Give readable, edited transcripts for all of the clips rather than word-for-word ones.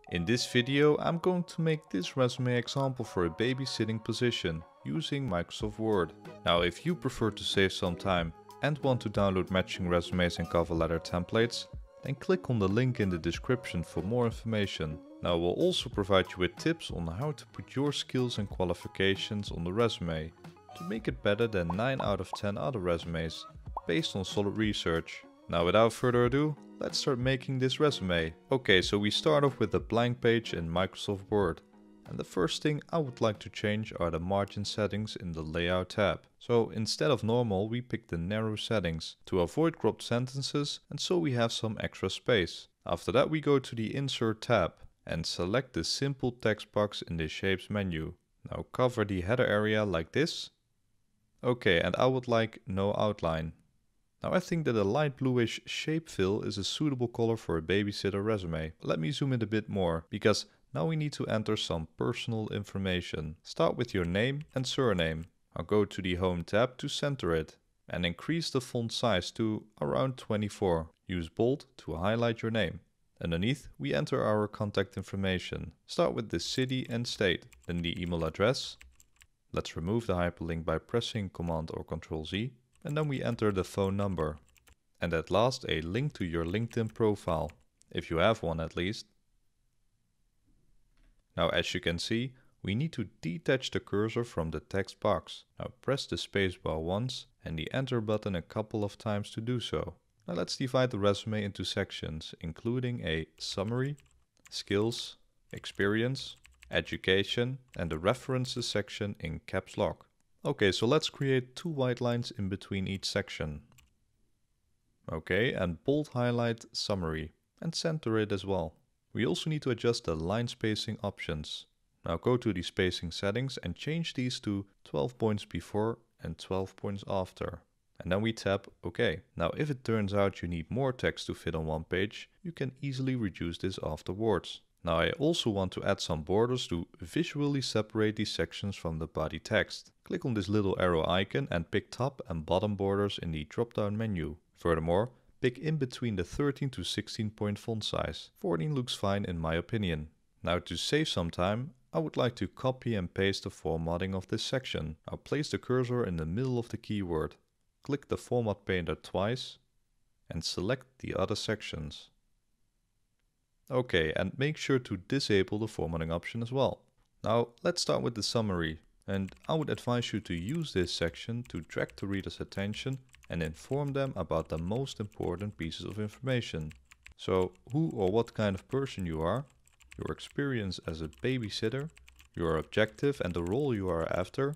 In this video, I'm going to make this resume example for a babysitting position using Microsoft Word. Now, if you prefer to save some time and want to download matching resumes and cover letter templates, then click on the link in the description for more information. Now, we'll also provide you with tips on how to put your skills and qualifications on the resume to make it better than 9 out of 10 other resumes, based on solid research. Now, without further ado, let's start making this resume. Okay, so we start off with a blank page in Microsoft Word. And the first thing I would like to change are the margin settings in the Layout tab. So instead of normal, we pick the narrow settings to avoid cropped sentences, and so we have some extra space. After that, we go to the Insert tab and select the simple text box in the Shapes menu. Now cover the header area like this. Okay, and I would like no outline. Now I think that a light bluish shape fill is a suitable color for a babysitter resume. Let me zoom in a bit more, because now we need to enter some personal information. Start with your name and surname. I'll go to the Home tab to center it and increase the font size to around 24. Use bold to highlight your name. Underneath, we enter our contact information. Start with the city and state, then the email address. Let's remove the hyperlink by pressing Command or Ctrl Z. And then we enter the phone number. And at last, a link to your LinkedIn profile, if you have one at least. Now, as you can see, we need to detach the cursor from the text box. Now press the spacebar once and the enter button a couple of times to do so. Now let's divide the resume into sections, including a summary, skills, experience, education, and the references section in caps lock. Okay, so let's create two white lines in between each section. Okay, and bold highlight summary and center it as well. We also need to adjust the line spacing options. Now go to the spacing settings and change these to 12 points before and 12 points after. And then we tap OK. Now if it turns out you need more text to fit on one page, you can easily reduce this afterwards. Now I also want to add some borders to visually separate these sections from the body text. Click on this little arrow icon and pick top and bottom borders in the drop-down menu. Furthermore, pick in between the 13 to 16 point font size. 14 looks fine in my opinion. Now to save some time, I would like to copy and paste the formatting of this section. I'll place the cursor in the middle of the keyword. Click the Format Painter twice and select the other sections. Okay, and make sure to disable the formatting option as well. Now let's start with the summary, and I would advise you to use this section to direct the reader's attention and inform them about the most important pieces of information. So who or what kind of person you are, your experience as a babysitter, your objective and the role you are after,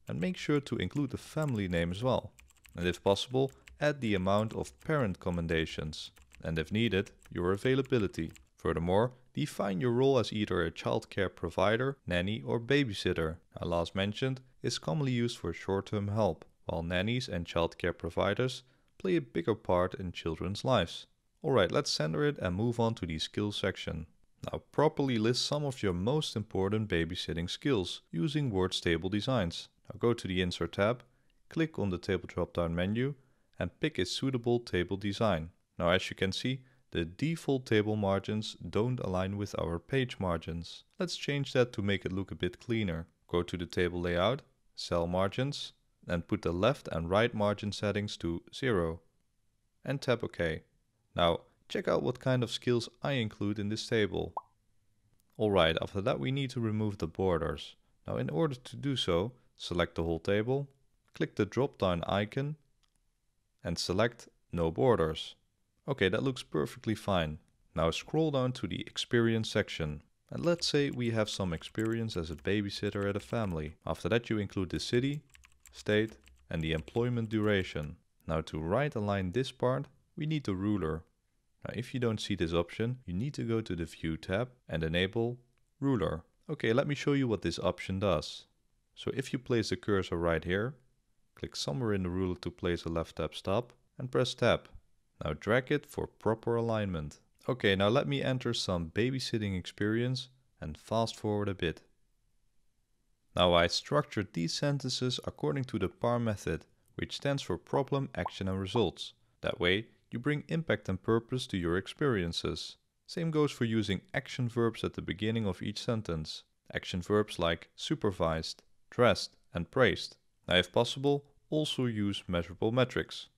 and make sure to include the family name as well. And if possible, add the amount of parent commendations, and if needed, your availability. Furthermore, define your role as either a childcare provider, nanny or babysitter. As last mentioned, is commonly used for short-term help, while nannies and childcare providers play a bigger part in children's lives. Alright, let's center it and move on to the skills section. Now properly list some of your most important babysitting skills using Word's table designs. Now go to the Insert tab, click on the table drop-down menu and pick a suitable table design. Now as you can see, the default table margins don't align with our page margins. Let's change that to make it look a bit cleaner. Go to the table layout, cell margins, and put the left and right margin settings to 0. And tap OK. Now check out what kind of skills I include in this table. Alright, after that we need to remove the borders. Now in order to do so, select the whole table, click the drop down icon and select No Borders. Okay, that looks perfectly fine. Now scroll down to the experience section. And let's say we have some experience as a babysitter at a family. After that you include the city, state and the employment duration. Now to right align this part, we need the ruler. Now if you don't see this option, you need to go to the View tab and enable Ruler. Okay, let me show you what this option does. So if you place the cursor right here, click somewhere in the ruler to place a left tab stop and press tab. Now drag it for proper alignment. Okay, now let me enter some babysitting experience and fast forward a bit. Now I structured these sentences according to the PAR method, which stands for Problem, Action and Results. That way you bring impact and purpose to your experiences. Same goes for using action verbs at the beginning of each sentence. Action verbs like supervised, dressed and praised. Now if possible, also use measurable metrics.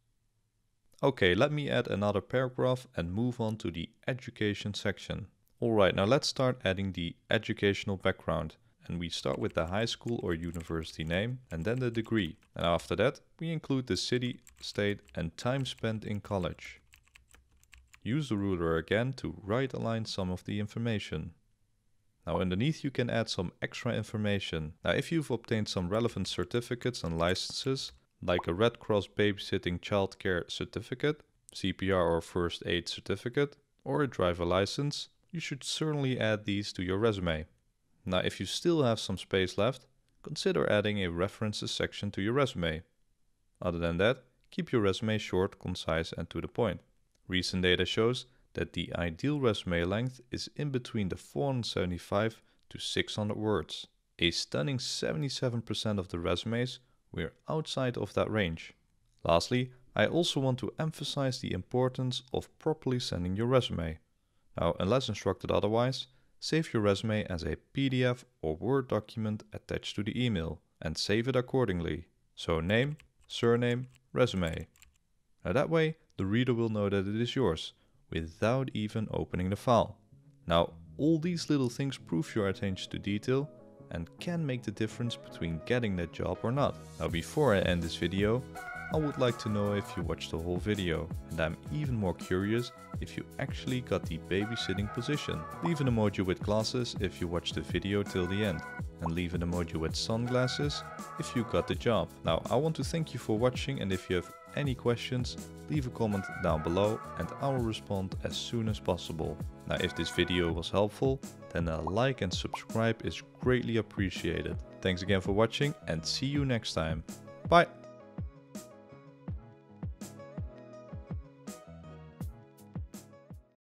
Okay, let me add another paragraph and move on to the education section. Alright, now let's start adding the educational background. And we start with the high school or university name and then the degree. And after that, we include the city, state and time spent in college. Use the ruler again to right align some of the information. Now underneath you can add some extra information. Now if you've obtained some relevant certificates and licenses, like a Red Cross Babysitting Childcare Certificate, CPR or First Aid Certificate, or a driver license, you should certainly add these to your resume. Now if you still have some space left, consider adding a references section to your resume. Other than that, keep your resume short, concise and to the point. Recent data shows that the ideal resume length is in between the 475 to 600 words. A stunning 77% of the resumes were outside of that range. Lastly, I also want to emphasize the importance of properly sending your resume. Now, unless instructed otherwise, save your resume as a PDF or Word document attached to the email and save it accordingly. So name, surname, resume. Now that way, the reader will know that it is yours, without even opening the file. Now, all these little things prove your attention to detail and can make the difference between getting that job or not. Now, before I end this video, I would like to know if you watched the whole video, and I'm even more curious if you actually got the babysitting position. Leave an emoji with glasses if you watched the video till the end, and leave an emoji with sunglasses if you got the job. Now, I want to thank you for watching, and if you have any questions, leave a comment down below and I will respond as soon as possible. Now if this video was helpful, then a like and subscribe is greatly appreciated. Thanks again for watching and see you next time. Bye!